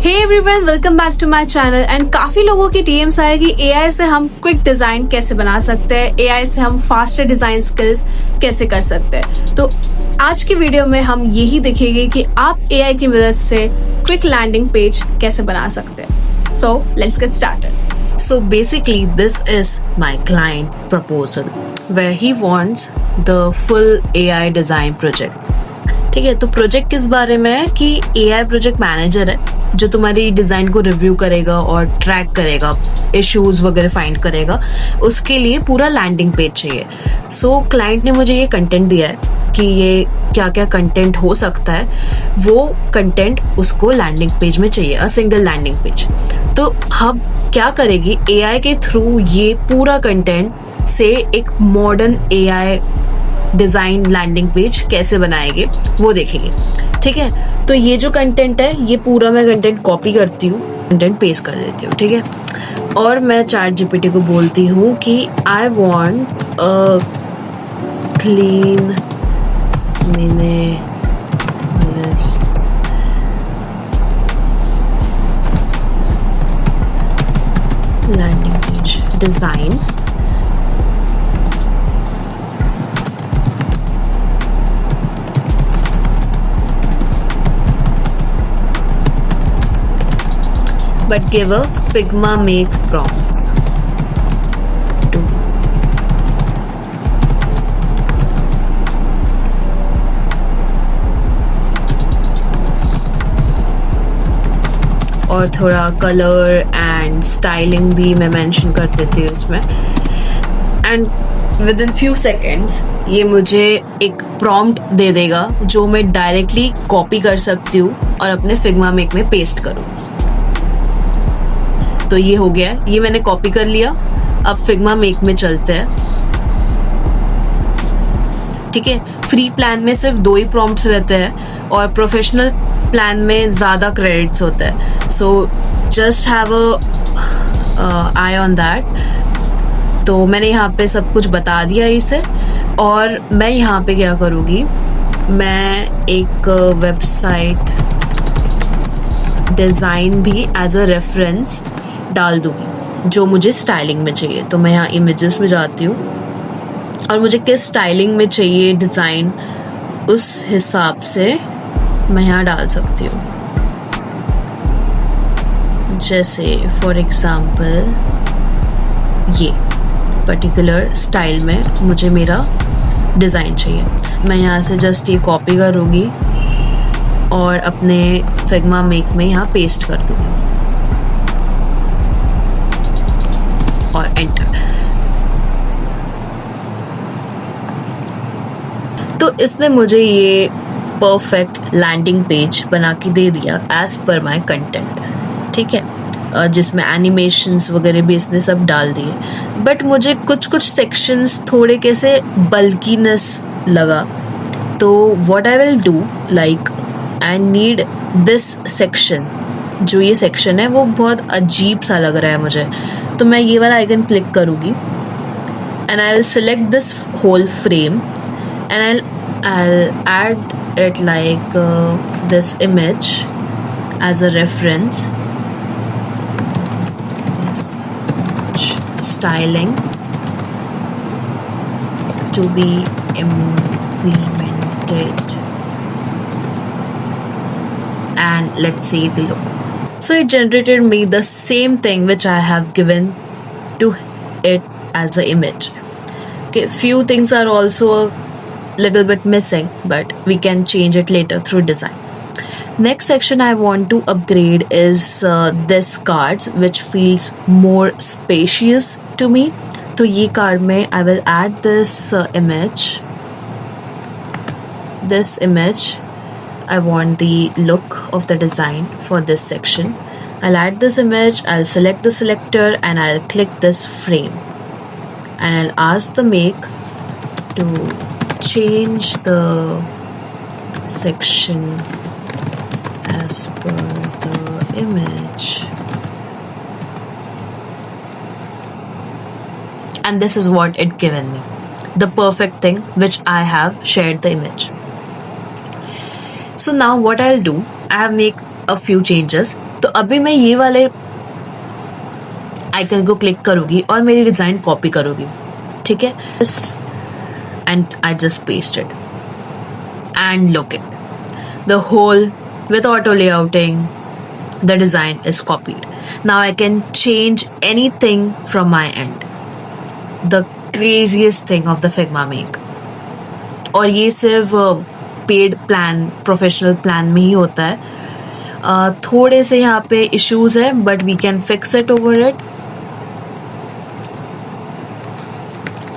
Hey everyone, welcome back to my channel. And काफ़ी लोगों की डीएम्स आए कि एआई से हम क्विक डिज़ाइन कैसे बना सकते हैं, एआई से हम फास्टर डिज़ाइन स्किल्स कैसे कर सकते हैं। तो आज की वीडियो में हम यही देखेंगे कि आप एआई की मदद से क्विक लैंडिंग पेज कैसे बना सकते हैं। So let's get started. So basically, this is my client proposal where he wants the full AI design project. ठीक है, तो प्रोजेक्ट किस बारे में है कि AI प्रोजेक्ट मैनेजर है जो तुम्हारी डिज़ाइन को रिव्यू करेगा और ट्रैक करेगा, इश्यूज वगैरह फाइंड करेगा। उसके लिए पूरा लैंडिंग पेज चाहिए। सो क्लाइंट ने मुझे ये कंटेंट दिया है कि ये क्या क्या कंटेंट हो सकता है, वो कंटेंट उसको लैंडिंग पेज में चाहिए, अ सिंगल लैंडिंग पेज। तो हम क्या करेगी, एआई के थ्रू ये पूरा कंटेंट से एक modern AI design landing page कैसे बनाएंगे वो देखेंगे। ठीक है, तो ये जो कंटेंट है ये पूरा मैं कंटेंट कॉपी करती हूँ, कंटेंट पेस्ट कर देती हूँ। ठीक है, और मैं चैट जीपीटी को बोलती हूँ कि I want a clean minimalist landing page design but give a Figma make prompt to और थोड़ा कलर एंड स्टाइलिंग भी मैं मेंशन कर देती हूँ इसमें। And with in few seconds ये मुझे एक प्रॉम्प्ट दे देगा जो मैं डायरेक्टली कॉपी कर सकती हूँ और अपने फिग्मा मेक में पेस्ट करूँ। तो ये हो गया, ये मैंने कॉपी कर लिया। अब फिग्मा मेक में चलते हैं। ठीक है, फ्री प्लान में सिर्फ 2 ही प्रॉम्प्ट्स रहते हैं और प्रोफेशनल प्लान में ज़्यादा क्रेडिट्स होते हैं। So just have a I on that. तो मैंने यहाँ पे सब कुछ बता दिया इसे, और मैं यहाँ पे क्या करूँगी, मैं एक वेबसाइट डिज़ाइन भी एज अ रेफरेंस डाल दूँगी जो मुझे स्टाइलिंग में चाहिए। तो मैं यहाँ इमेजेस में जाती हूँ और मुझे किस स्टाइलिंग में चाहिए डिज़ाइन, उस हिसाब से मैं यहाँ डाल सकती हूँ। जैसे फॉर एग्ज़ाम्पल ये पर्टिकुलर स्टाइल में मुझे मेरा डिज़ाइन चाहिए। मैं यहाँ से जस्ट ये कॉपी करूँगी और अपने फिग्मा मेक में यहाँ पेस्ट कर दूँगी और एंटर। तो इसने मुझे ये परफेक्ट लैंडिंग पेज बना के दे दिया एज पर माय कंटेंट। ठीक है, जिसमें एनिमेशंस वगैरह भी इसने सब डाल दिए। बट मुझे कुछ कुछ सेक्शंस थोड़े कैसे बल्कीनेस लगा। तो what I will do, like I need this section, जो ये सेक्शन है वो बहुत अजीब सा लग रहा है मुझे। तो मैं ये वाला आइकन क्लिक करूँगी and I will select this whole frame and I'll add it like this image as a reference. This styling to be implemented, and let's see the look. So it generated me the same thing which I have given to it as the image. Okay, few things are also little bit missing, but we can change it later through design. Next section I want to upgrade is this cards, which feels more spacious to me. तो ये card में I will add this image. This image, I want the look of the design for this section. I'll add this image, I'll select the selector and I'll click this frame and I'll ask the make to change the section as per the image, and this is what it given me, the perfect thing which I have shared the image. So now what I'll do, I have make a few changes. तो अभी मैं ये वाले icon को click करूँगी और मेरी design copy करूँगी, ठीक है, and I just paste it and look it, the whole with auto layouting, the design is copied. Now I can change anything from my end. The craziest thing of the Figma Make. और ये सिर्फ paid plan, professional plan में ही होता है. थोड़े से यहाँ पे इश्यूज है, but we can fix it over it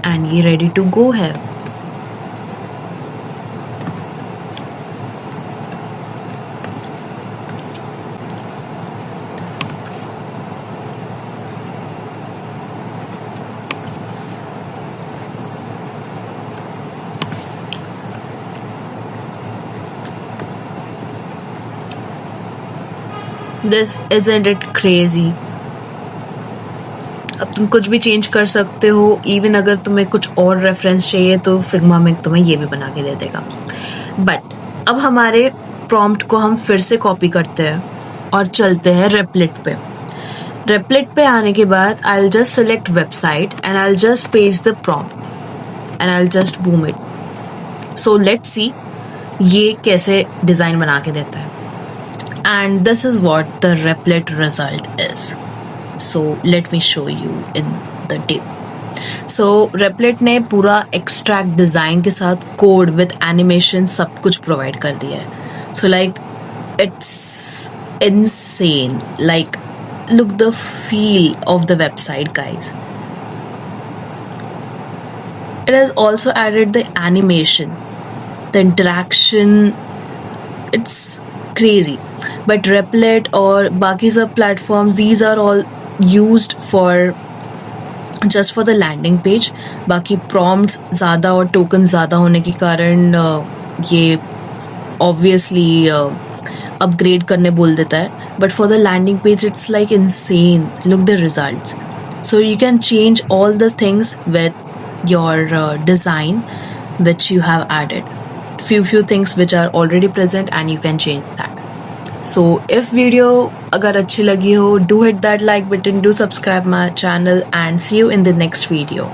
and ये रेडी टू गो है. This isn't it crazy? अब तुम कुछ भी चेंज कर सकते हो. इवन अगर तुम्हें कुछ और रेफरेंस चाहिए तो फिग्मा में तुम्हें ये भी बना के दे देगा. बट अब हमारे प्रॉम्प्ट को हम फिर से कॉपी करते हैं और चलते हैं रेपलेट पे. रेपलेट पे आने के बाद I will just select website and I will just paste the prompt and I will just boom it. So let's see ये कैसे डिज़ाइन बना के देता है. And this is what the Replit result is. So let me show you in the demo. So Replit ने पूरा extract design के साथ code with animation सब कुछ provide कर दिया है. So like it's insane. Like look the feel of the website, guys. It has also added the animation, the interaction. It's crazy. But Replit और बाकी सब platforms, these are all used for just for the landing page. बाकी prompts ज़्यादा और tokens ज़्यादा होने के कारण ये obviously upgrade करने बोल देता है. But for the landing page, it's like insane. Look the results. So you can change all the things with your design which you have added. Few things which are already present and you can change that. So if video अगर अच्छी लगी हो, do hit that like button, do subscribe my channel and see you in the next video.